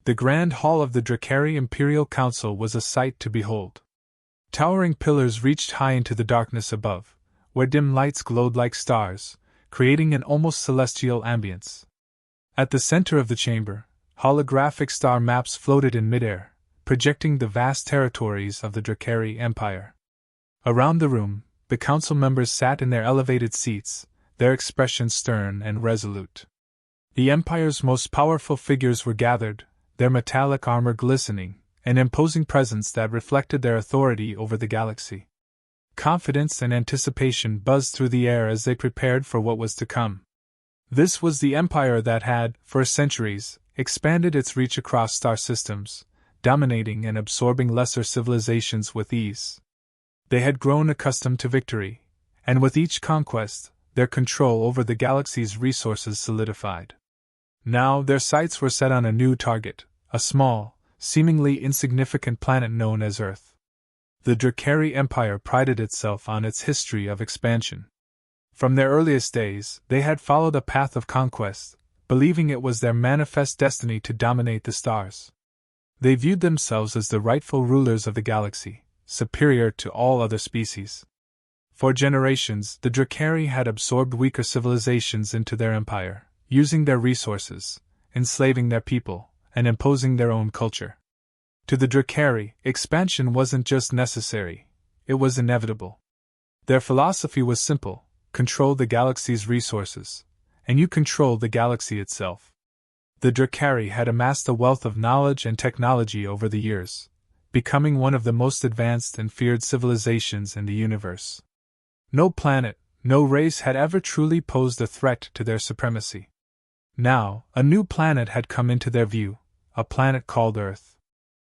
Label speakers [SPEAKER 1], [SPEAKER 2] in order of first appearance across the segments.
[SPEAKER 1] The grand hall of the Dracari Imperial Council was a sight to behold. Towering pillars reached high into the darkness above, where dim lights glowed like stars, creating an almost celestial ambience. At the center of the chamber, holographic star maps floated in midair, projecting the vast territories of the Dracari Empire. Around the room, the council members sat in their elevated seats, their expressions stern and resolute. The Empire's most powerful figures were gathered, their metallic armor glistening, an imposing presence that reflected their authority over the galaxy. Confidence and anticipation buzzed through the air as they prepared for what was to come. This was the empire that had, for centuries, expanded its reach across star systems, dominating and absorbing lesser civilizations with ease. They had grown accustomed to victory, and with each conquest, their control over the galaxy's resources solidified. Now their sights were set on a new target, a small, seemingly insignificant planet known as Earth. The Dracari Empire prided itself on its history of expansion. From their earliest days, they had followed a path of conquest, believing it was their manifest destiny to dominate the stars. They viewed themselves as the rightful rulers of the galaxy, superior to all other species. For generations, the Dracari had absorbed weaker civilizations into their empire, using their resources, enslaving their people, and imposing their own culture. To the Dracari, expansion wasn't just necessary, it was inevitable. Their philosophy was simple: control the galaxy's resources, and you control the galaxy itself. The Dracari had amassed a wealth of knowledge and technology over the years, becoming one of the most advanced and feared civilizations in the universe. No planet, no race had ever truly posed a threat to their supremacy. Now, a new planet had come into their view, a planet called Earth.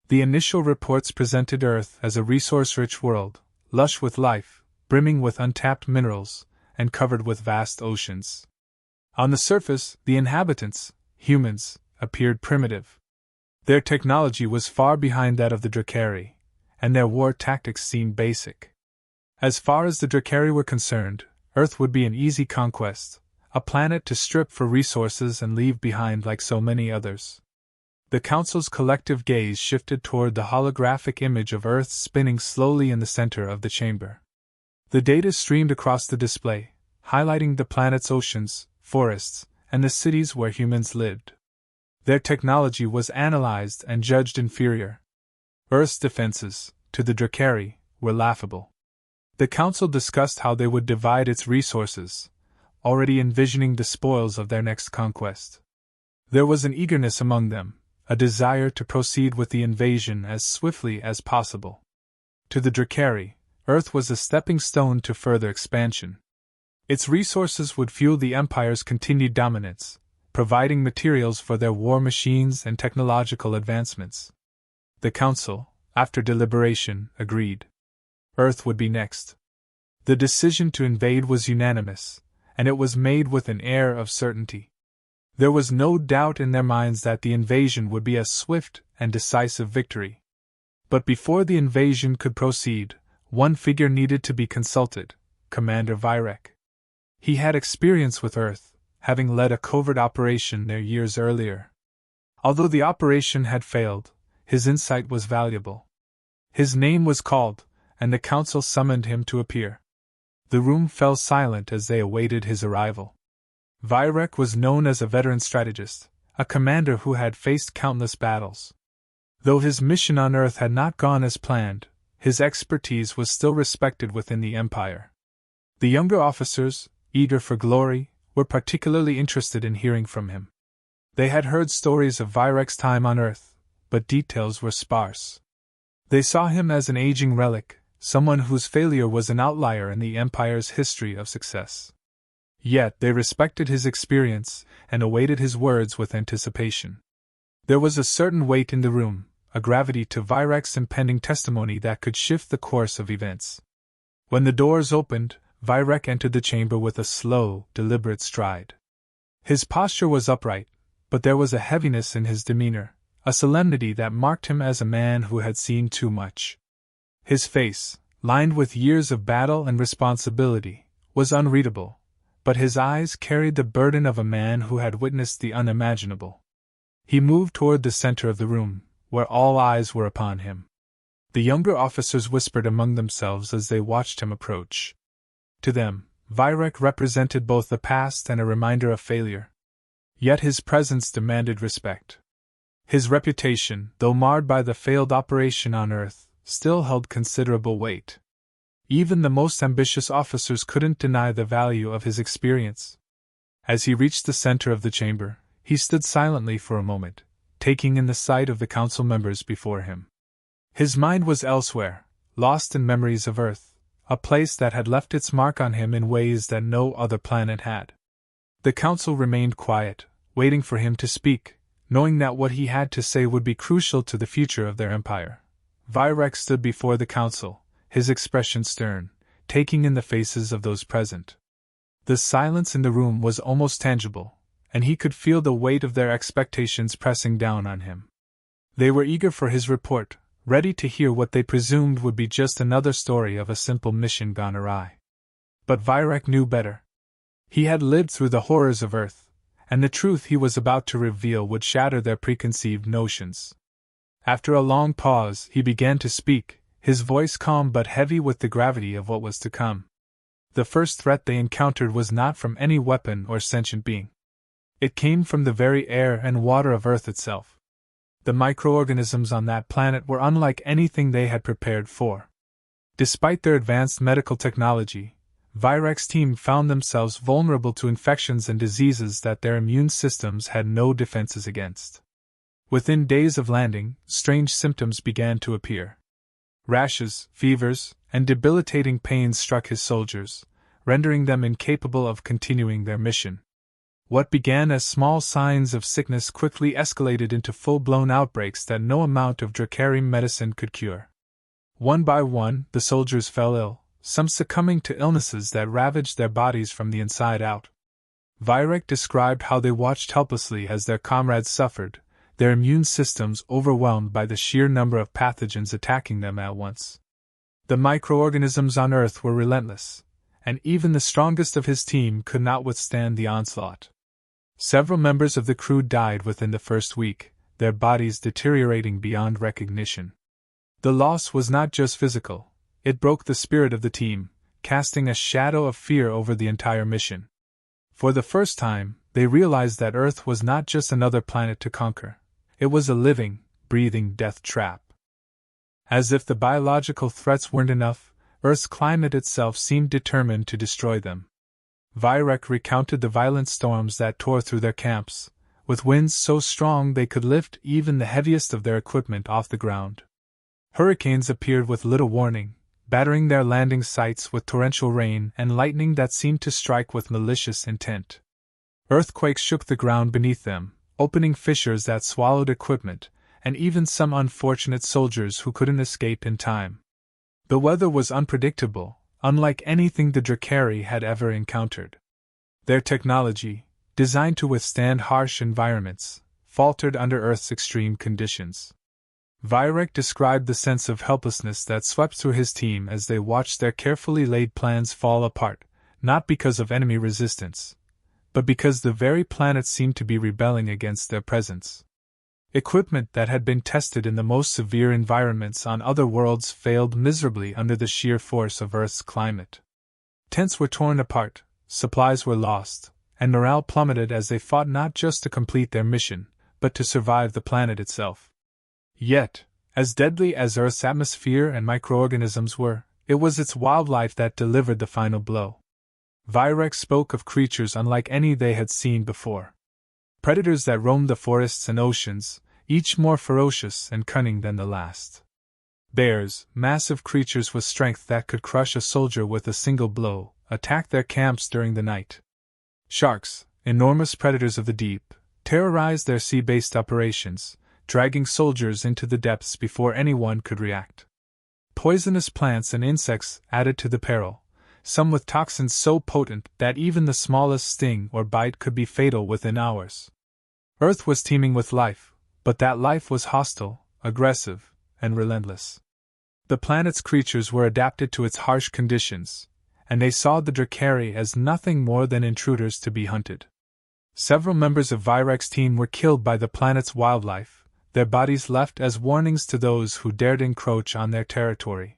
[SPEAKER 1] The initial reports presented Earth as a resource-rich world, lush with life, brimming with untapped minerals, and covered with vast oceans. On the surface, the inhabitants, humans, appeared primitive. Their technology was far behind that of the Dracari, and their war tactics seemed basic. As far as the Dracari were concerned, Earth would be an easy conquest, a planet to strip for resources and leave behind like so many others. The Council's collective gaze shifted toward the holographic image of Earth spinning slowly in the center of the chamber. The data streamed across the display, highlighting the planet's oceans, forests, and the cities where humans lived. Their technology was analyzed and judged inferior. Earth's defenses, to the Dracari, were laughable. The Council discussed how they would divide its resources, already envisioning the spoils of their next conquest. There was an eagerness among them, a desire to proceed with the invasion as swiftly as possible. To the Dracari, Earth was a stepping stone to further expansion. Its resources would fuel the Empire's continued dominance, providing materials for their war machines and technological advancements. The Council, after deliberation, agreed. Earth would be next. The decision to invade was unanimous, and it was made with an air of certainty. There was no doubt in their minds that the invasion would be a swift and decisive victory. But before the invasion could proceed, one figure needed to be consulted: Commander Vyrek. He had experience with Earth, having led a covert operation there years earlier. Although the operation had failed, his insight was valuable. His name was called, and the Council summoned him to appear. The room fell silent as they awaited his arrival. Vyrek was known as a veteran strategist, a commander who had faced countless battles. Though his mission on Earth had not gone as planned, his expertise was still respected within the Empire. The younger officers, eager for glory, were particularly interested in hearing from him. They had heard stories of Vyrek's time on Earth, but details were sparse. They saw him as an aging relic, someone whose failure was an outlier in the Empire's history of success. Yet they respected his experience and awaited his words with anticipation. There was a certain weight in the room, a gravity to Vyrek's impending testimony that could shift the course of events. When the doors opened, Vyrek entered the chamber with a slow, deliberate stride. His posture was upright, but there was a heaviness in his demeanor, a solemnity that marked him as a man who had seen too much. His face, lined with years of battle and responsibility, was unreadable, but his eyes carried the burden of a man who had witnessed the unimaginable. He moved toward the center of the room, where all eyes were upon him. The younger officers whispered among themselves as they watched him approach. To them, Vyrek represented both the past and a reminder of failure. Yet his presence demanded respect. His reputation, though marred by the failed operation on Earth, still held considerable weight. Even the most ambitious officers couldn't deny the value of his experience. As he reached the center of the chamber, he stood silently for a moment, taking in the sight of the council members before him. His mind was elsewhere, lost in memories of Earth, a place that had left its mark on him in ways that no other planet had. The council remained quiet, waiting for him to speak, knowing that what he had to say would be crucial to the future of their empire. Vyrek stood before the council, his expression stern, taking in the faces of those present. The silence in the room was almost tangible, and he could feel the weight of their expectations pressing down on him. They were eager for his report, ready to hear what they presumed would be just another story of a simple mission gone awry. But Vyrek knew better. He had lived through the horrors of Earth, and the truth he was about to reveal would shatter their preconceived notions. After a long pause, he began to speak, his voice calm but heavy with the gravity of what was to come. The first threat they encountered was not from any weapon or sentient being. It came from the very air and water of Earth itself. The microorganisms on that planet were unlike anything they had prepared for. Despite their advanced medical technology, Vyrek's team found themselves vulnerable to infections and diseases that their immune systems had no defenses against. Within days of landing, strange symptoms began to appear. Rashes, fevers, and debilitating pains struck his soldiers, rendering them incapable of continuing their mission. What began as small signs of sickness quickly escalated into full-blown outbreaks that no amount of Drakari medicine could cure. One by one, the soldiers fell ill, some succumbing to illnesses that ravaged their bodies from the inside out. Vyrek described how they watched helplessly as their comrades suffered, their immune systems overwhelmed by the sheer number of pathogens attacking them at once. The microorganisms on Earth were relentless, and even the strongest of his team could not withstand the onslaught. Several members of the crew died within the first week, their bodies deteriorating beyond recognition. The loss was not just physical, it broke the spirit of the team, casting a shadow of fear over the entire mission. For the first time, they realized that Earth was not just another planet to conquer. It was a living, breathing death trap. As if the biological threats weren't enough, Earth's climate itself seemed determined to destroy them. Vyrek recounted the violent storms that tore through their camps, with winds so strong they could lift even the heaviest of their equipment off the ground. Hurricanes appeared with little warning, battering their landing sites with torrential rain and lightning that seemed to strike with malicious intent. Earthquakes shook the ground beneath them, opening fissures that swallowed equipment, and even some unfortunate soldiers who couldn't escape in time. The weather was unpredictable, unlike anything the Drakari had ever encountered. Their technology, designed to withstand harsh environments, faltered under Earth's extreme conditions. Vyrek described the sense of helplessness that swept through his team as they watched their carefully laid plans fall apart, not because of enemy resistance, but because the very planet seemed to be rebelling against their presence. Equipment that had been tested in the most severe environments on other worlds failed miserably under the sheer force of Earth's climate. Tents were torn apart, supplies were lost, and morale plummeted as they fought not just to complete their mission, but to survive the planet itself. Yet, as deadly as Earth's atmosphere and microorganisms were, it was its wildlife that delivered the final blow. Vyrek spoke of creatures unlike any they had seen before. Predators that roamed the forests and oceans, each more ferocious and cunning than the last. Bears, massive creatures with strength that could crush a soldier with a single blow, attacked their camps during the night. Sharks, enormous predators of the deep, terrorized their sea-based operations, dragging soldiers into the depths before anyone could react. Poisonous plants and insects added to the peril, some with toxins so potent that even the smallest sting or bite could be fatal within hours. Earth was teeming with life, but that life was hostile, aggressive, and relentless. The planet's creatures were adapted to its harsh conditions, and they saw the Drakari as nothing more than intruders to be hunted. Several members of Virek's team were killed by the planet's wildlife, their bodies left as warnings to those who dared encroach on their territory.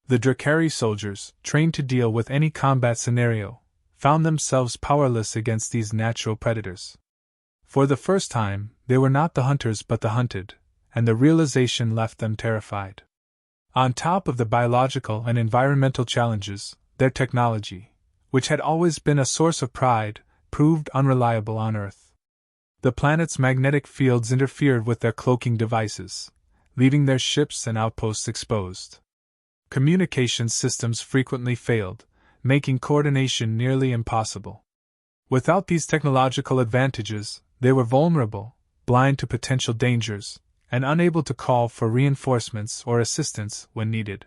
[SPEAKER 1] The Drakari soldiers, trained to deal with any combat scenario, found themselves powerless against these natural predators. For the first time, they were not the hunters but the hunted, and the realization left them terrified. On top of the biological and environmental challenges, their technology, which had always been a source of pride, proved unreliable on Earth. The planet's magnetic fields interfered with their cloaking devices, leaving their ships and outposts exposed. Communications systems frequently failed, making coordination nearly impossible. Without these technological advantages, they were vulnerable, blind to potential dangers, and unable to call for reinforcements or assistance when needed.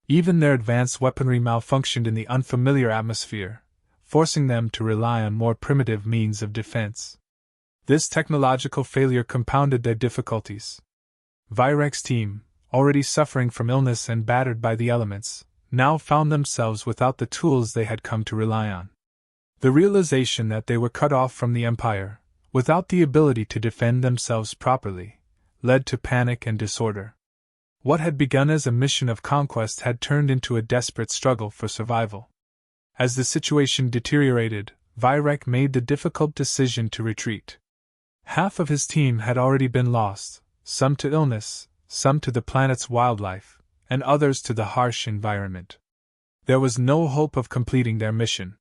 [SPEAKER 1] Even their advanced weaponry malfunctioned in the unfamiliar atmosphere, forcing them to rely on more primitive means of defense. This technological failure compounded their difficulties. Virek's team, already suffering from illness and battered by the elements, now found themselves without the tools they had come to rely on. The realization that they were cut off from the Empire, without the ability to defend themselves properly, led to panic and disorder. What had begun as a mission of conquest had turned into a desperate struggle for survival. As the situation deteriorated, Virek made the difficult decision to retreat. Half of his team had already been lost, some to illness, some to the planet's wildlife, and others to the harsh environment. There was no hope of completing their mission.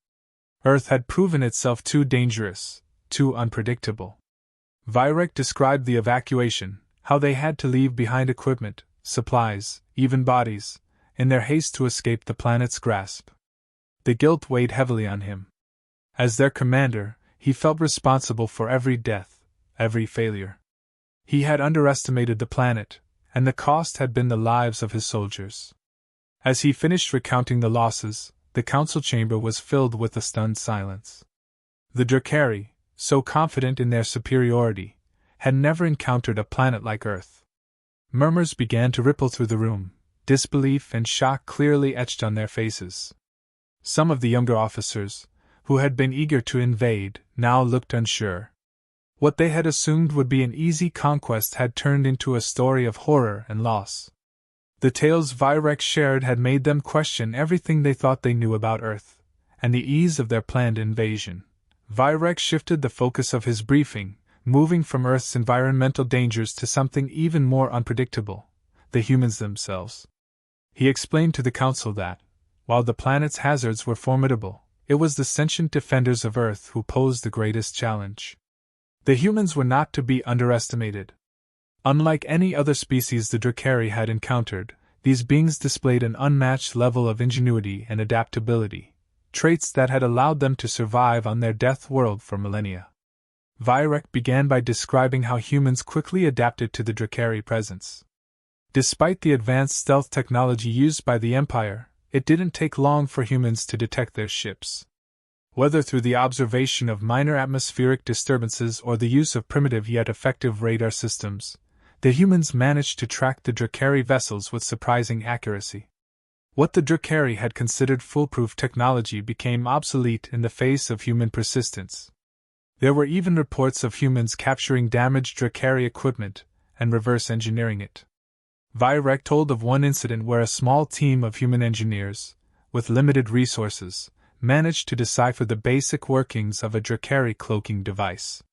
[SPEAKER 1] Earth had proven itself too dangerous, too unpredictable. Virek described the evacuation, how they had to leave behind equipment, supplies, even bodies, in their haste to escape the planet's grasp. The guilt weighed heavily on him. As their commander, he felt responsible for every death, every failure. He had underestimated the planet, and the cost had been the lives of his soldiers. As he finished recounting the losses, the council chamber was filled with a stunned silence. The Drakari, so confident in their superiority, had never encountered a planet like Earth. Murmurs began to ripple through the room, disbelief and shock clearly etched on their faces. Some of the younger officers, who had been eager to invade, now looked unsure. What they had assumed would be an easy conquest had turned into a story of horror and loss. The tales Virek shared had made them question everything they thought they knew about Earth, and the ease of their planned invasion. Virek shifted the focus of his briefing, moving from Earth's environmental dangers to something even more unpredictable: the humans themselves. He explained to the Council that, while the planet's hazards were formidable, it was the sentient defenders of Earth who posed the greatest challenge. The humans were not to be underestimated. Unlike any other species the Drakari had encountered, these beings displayed an unmatched level of ingenuity and adaptability, traits that had allowed them to survive on their Deathworld for millennia. Virek began by describing how humans quickly adapted to the Drakari presence. Despite the advanced stealth technology used by the Empire, it didn't take long for humans to detect their ships. Whether through the observation of minor atmospheric disturbances or the use of primitive yet effective radar systems, the humans managed to track the Drakari vessels with surprising accuracy. What the Drakari had considered foolproof technology became obsolete in the face of human persistence. There were even reports of humans capturing damaged Drakari equipment and reverse engineering it. Virek told of one incident where a small team of human engineers, with limited resources, managed to decipher the basic workings of a Drakari cloaking device.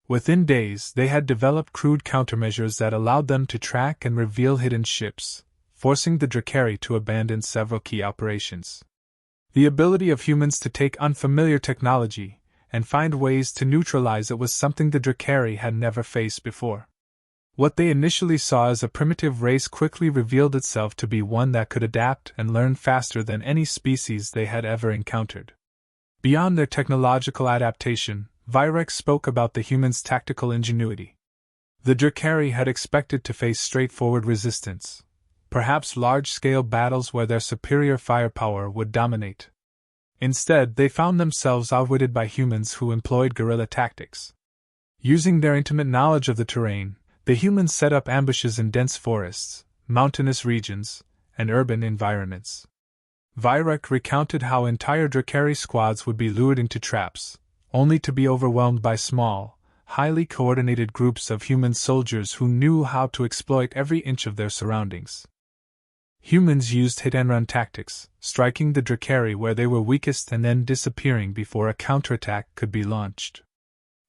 [SPEAKER 1] Within days, they had developed crude countermeasures that allowed them to track and reveal hidden ships, forcing the Drakari to abandon several key operations. The ability of humans to take unfamiliar technology and find ways to neutralize it was something the Drakari had never faced before. What they initially saw as a primitive race quickly revealed itself to be one that could adapt and learn faster than any species they had ever encountered. Beyond their technological adaptation, Virek spoke about the humans' tactical ingenuity. The Drakari had expected to face straightforward resistance, perhaps large-scale battles where their superior firepower would dominate. Instead, they found themselves outwitted by humans who employed guerrilla tactics. Using their intimate knowledge of the terrain, the humans set up ambushes in dense forests, mountainous regions, and urban environments. Virek recounted how entire Drakari squads would be lured into traps, only to be overwhelmed by small, highly coordinated groups of human soldiers who knew how to exploit every inch of their surroundings. Humans used hit-and-run tactics, striking the Drakari where they were weakest and then disappearing before a counterattack could be launched.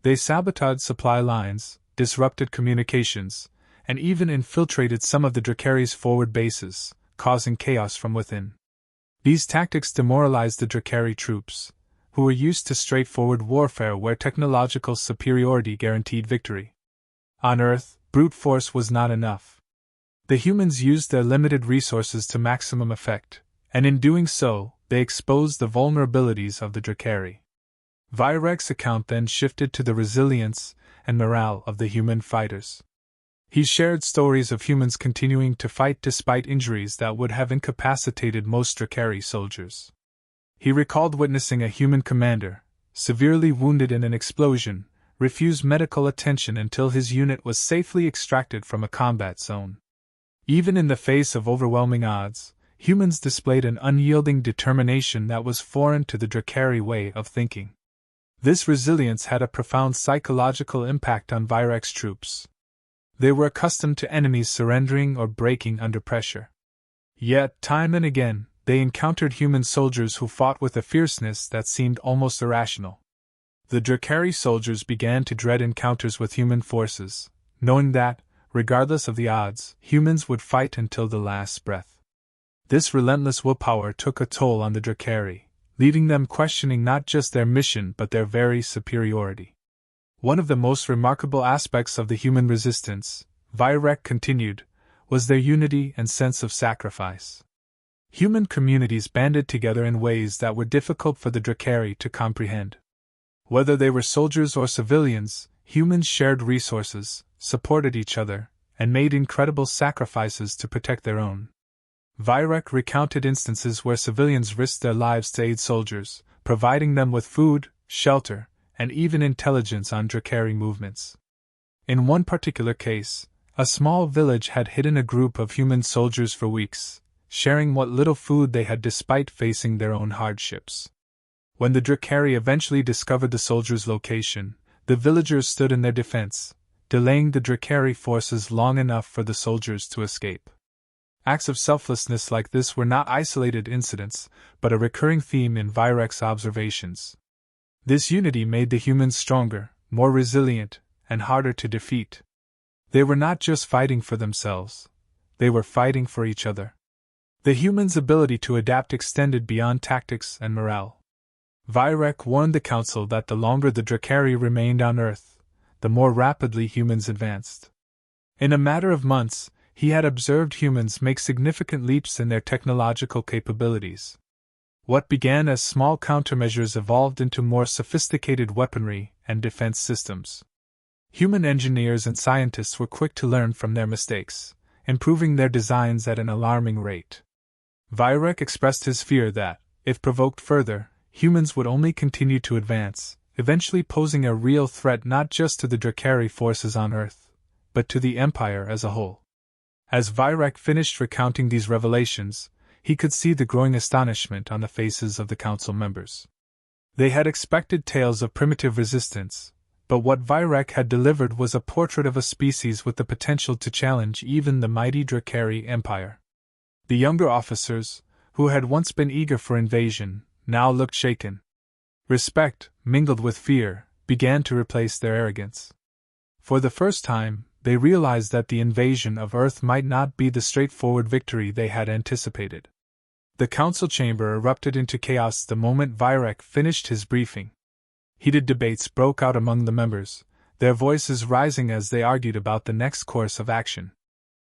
[SPEAKER 1] They sabotaged supply lines, disrupted communications, and even infiltrated some of the Drakari's forward bases, causing chaos from within. These tactics demoralized the Drakari troops, who were used to straightforward warfare where technological superiority guaranteed victory. On Earth, brute force was not enough. The humans used their limited resources to maximum effect, and in doing so, they exposed the vulnerabilities of the Drakari. Vyrek's account then shifted to the resilience and morale of the human fighters. He shared stories of humans continuing to fight despite injuries that would have incapacitated most Drakari soldiers. He recalled witnessing a human commander, severely wounded in an explosion, refuse medical attention until his unit was safely extracted from a combat zone. Even in the face of overwhelming odds, humans displayed an unyielding determination that was foreign to the Drakari way of thinking. This resilience had a profound psychological impact on Vyrek's troops. They were accustomed to enemies surrendering or breaking under pressure. Yet, time and again, they encountered human soldiers who fought with a fierceness that seemed almost irrational. The Drakari soldiers began to dread encounters with human forces, knowing that, regardless of the odds, humans would fight until the last breath. This relentless willpower took a toll on the Drakari, leaving them questioning not just their mission but their very superiority. One of the most remarkable aspects of the human resistance, Vyrek continued, was their unity and sense of sacrifice. Human communities banded together in ways that were difficult for the Drakari to comprehend. Whether they were soldiers or civilians, humans shared resources, supported each other, and made incredible sacrifices to protect their own. Vyrek recounted instances where civilians risked their lives to aid soldiers, providing them with food, shelter, and even intelligence on Drakari movements. In one particular case, a small village had hidden a group of human soldiers for weeks, sharing what little food they had despite facing their own hardships. When the Drakari eventually discovered the soldiers' location, the villagers stood in their defense, delaying the Drakari forces long enough for the soldiers to escape. Acts of selflessness like this were not isolated incidents, but a recurring theme in Vyrek's observations. This unity made the humans stronger, more resilient, and harder to defeat. They were not just fighting for themselves, they were fighting for each other. The humans' ability to adapt extended beyond tactics and morale. Vyrek warned the Council that the longer the Drakari remained on Earth, the more rapidly humans advanced. In a matter of months, he had observed humans make significant leaps in their technological capabilities. What began as small countermeasures evolved into more sophisticated weaponry and defense systems. Human engineers and scientists were quick to learn from their mistakes, improving their designs at an alarming rate. Vyrek expressed his fear that, if provoked further, humans would only continue to advance, eventually posing a real threat not just to the Drakari forces on Earth, but to the Empire as a whole. As Vyrek finished recounting these revelations, he could see the growing astonishment on the faces of the Council members. They had expected tales of primitive resistance, but what Vyrek had delivered was a portrait of a species with the potential to challenge even the mighty Drakari Empire. The younger officers, who had once been eager for invasion, now looked shaken. Respect, mingled with fear, began to replace their arrogance. For the first time, they realized that the invasion of Earth might not be the straightforward victory they had anticipated. The council chamber erupted into chaos the moment Vyrek finished his briefing. Heated debates broke out among the members, their voices rising as they argued about the next course of action.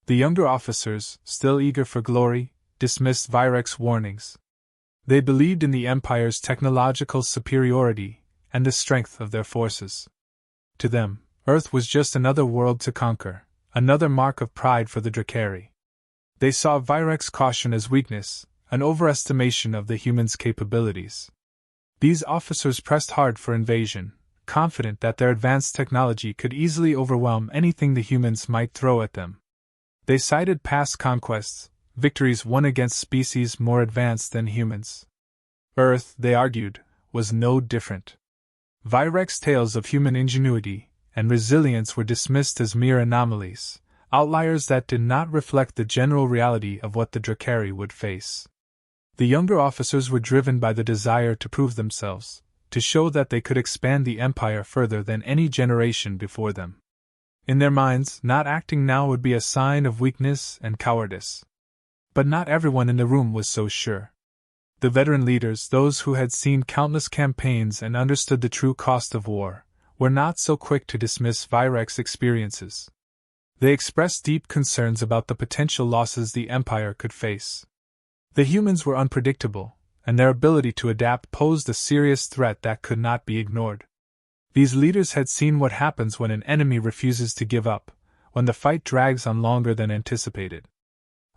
[SPEAKER 1] The younger officers, still eager for glory, dismissed Vyrek's warnings. They believed in the Empire's technological superiority and the strength of their forces. To them, Earth was just another world to conquer, another mark of pride for the Drakari. They saw Vyrek's caution as weakness, an overestimation of the humans' capabilities. These officers pressed hard for invasion, confident that their advanced technology could easily overwhelm anything the humans might throw at them. They cited past conquests, victories won against species more advanced than humans. Earth, they argued, was no different. Virek's tales of human ingenuity and resilience were dismissed as mere anomalies, outliers that did not reflect the general reality of what the Drakari would face. The younger officers were driven by the desire to prove themselves, to show that they could expand the Empire further than any generation before them. In their minds, not acting now would be a sign of weakness and cowardice. But not everyone in the room was so sure. The veteran leaders, those who had seen countless campaigns and understood the true cost of war, were not so quick to dismiss Virek's experiences. They expressed deep concerns about the potential losses the Empire could face. The humans were unpredictable, and their ability to adapt posed a serious threat that could not be ignored. These leaders had seen what happens when an enemy refuses to give up, when the fight drags on longer than anticipated.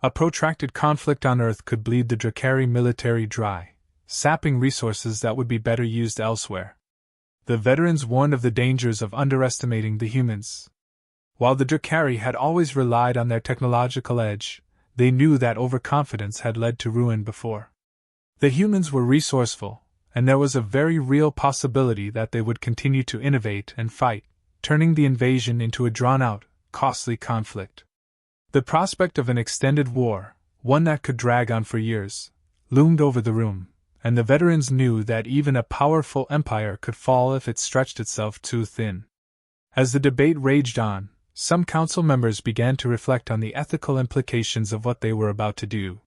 [SPEAKER 1] A protracted conflict on Earth could bleed the Drakari military dry, sapping resources that would be better used elsewhere. The veterans warned of the dangers of underestimating the humans. While the Drakari had always relied on their technological edge, they knew that overconfidence had led to ruin before. The humans were resourceful, and there was a very real possibility that they would continue to innovate and fight, turning the invasion into a drawn-out, costly conflict. The prospect of an extended war, one that could drag on for years, loomed over the room, and the veterans knew that even a powerful empire could fall if it stretched itself too thin. As the debate raged on, some council members began to reflect on the ethical implications of what they were about to do.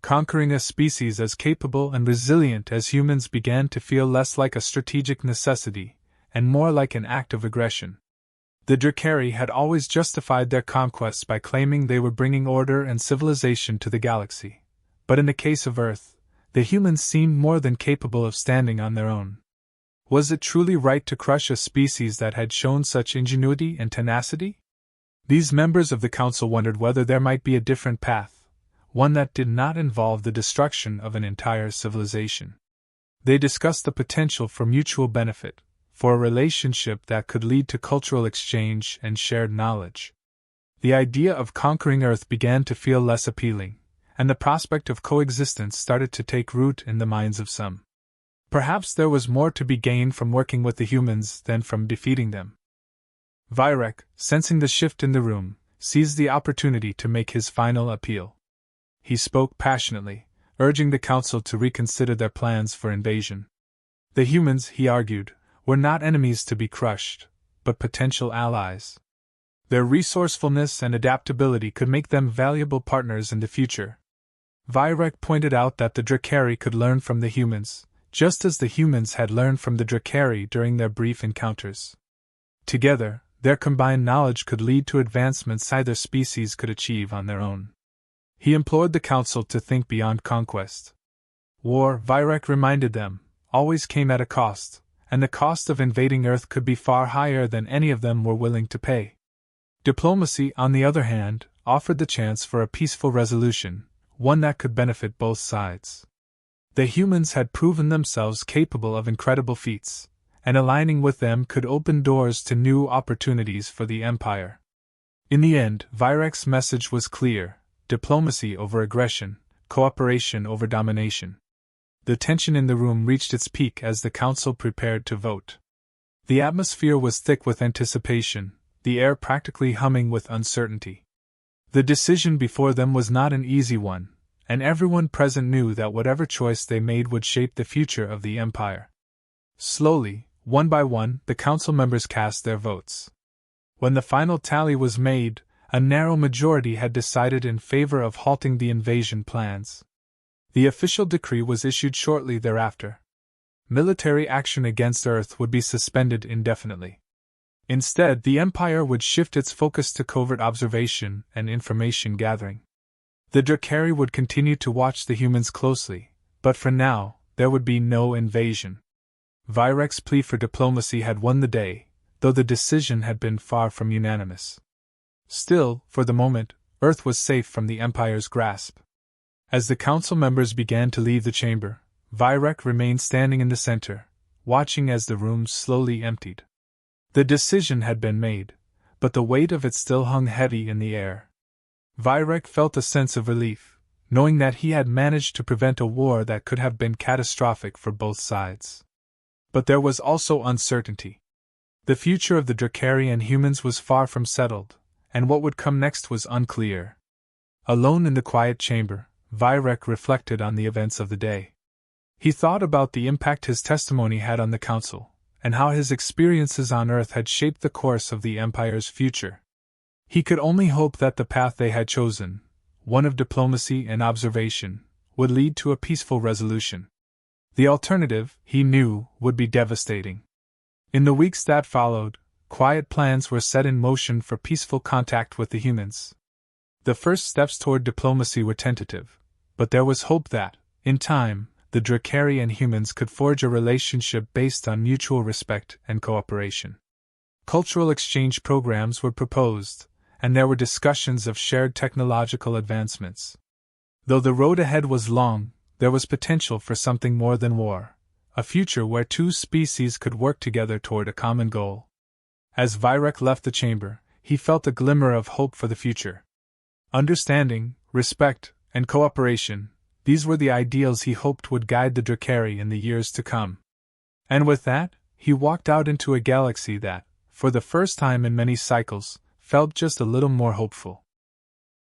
[SPEAKER 1] Conquering a species as capable and resilient as humans began to feel less like a strategic necessity, and more like an act of aggression. The Drakari had always justified their conquests by claiming they were bringing order and civilization to the galaxy, but in the case of Earth, the humans seemed more than capable of standing on their own. Was it truly right to crush a species that had shown such ingenuity and tenacity? These members of the council wondered whether there might be a different path, one that did not involve the destruction of an entire civilization. They discussed the potential for mutual benefit, for a relationship that could lead to cultural exchange and shared knowledge. The idea of conquering Earth began to feel less appealing, and the prospect of coexistence started to take root in the minds of some. Perhaps there was more to be gained from working with the humans than from defeating them. Virek, sensing the shift in the room, seized the opportunity to make his final appeal. He spoke passionately, urging the council to reconsider their plans for invasion. The humans, he argued, were not enemies to be crushed, but potential allies. Their resourcefulness and adaptability could make them valuable partners in the future. Virek pointed out that the Drakari could learn from the humans, just as the humans had learned from the Drakari during their brief encounters. Together, their combined knowledge could lead to advancements either species could achieve on their own. He implored the council to think beyond conquest. War, Virek reminded them, always came at a cost, and the cost of invading Earth could be far higher than any of them were willing to pay. Diplomacy, on the other hand, offered the chance for a peaceful resolution, one that could benefit both sides. The humans had proven themselves capable of incredible feats, and aligning with them could open doors to new opportunities for the Empire. In the end, Virek's message was clear: diplomacy over aggression, cooperation over domination. The tension in the room reached its peak as the council prepared to vote. The atmosphere was thick with anticipation, the air practically humming with uncertainty. The decision before them was not an easy one, and everyone present knew that whatever choice they made would shape the future of the Empire. Slowly, one by one, the council members cast their votes. When the final tally was made, a narrow majority had decided in favor of halting the invasion plans. The official decree was issued shortly thereafter. Military action against Earth would be suspended indefinitely. Instead, the Empire would shift its focus to covert observation and information gathering. The Drakari would continue to watch the humans closely, but for now, there would be no invasion. Virek's plea for diplomacy had won the day, though the decision had been far from unanimous. Still, for the moment, Earth was safe from the Empire's grasp. As the council members began to leave the chamber, Virek remained standing in the center, watching as the room slowly emptied. The decision had been made, but the weight of it still hung heavy in the air. Virek felt a sense of relief, knowing that he had managed to prevent a war that could have been catastrophic for both sides. But there was also uncertainty. The future of the Dracari and humans was far from settled, and what would come next was unclear. Alone in the quiet chamber, Vyrek reflected on the events of the day. He thought about the impact his testimony had on the Council, and how his experiences on Earth had shaped the course of the Empire's future. He could only hope that the path they had chosen, one of diplomacy and observation, would lead to a peaceful resolution. The alternative, he knew, would be devastating. In the weeks that followed, quiet plans were set in motion for peaceful contact with the humans. The first steps toward diplomacy were tentative, but there was hope that, in time, the Dracari and humans could forge a relationship based on mutual respect and cooperation. Cultural exchange programs were proposed, and there were discussions of shared technological advancements. Though the road ahead was long, there was potential for something more than war, a future where two species could work together toward a common goal. As Vyrek left the chamber, he felt a glimmer of hope for the future. Understanding, respect, and cooperation, these were the ideals he hoped would guide the Dracari in the years to come. And with that, he walked out into a galaxy that, for the first time in many cycles, felt just a little more hopeful.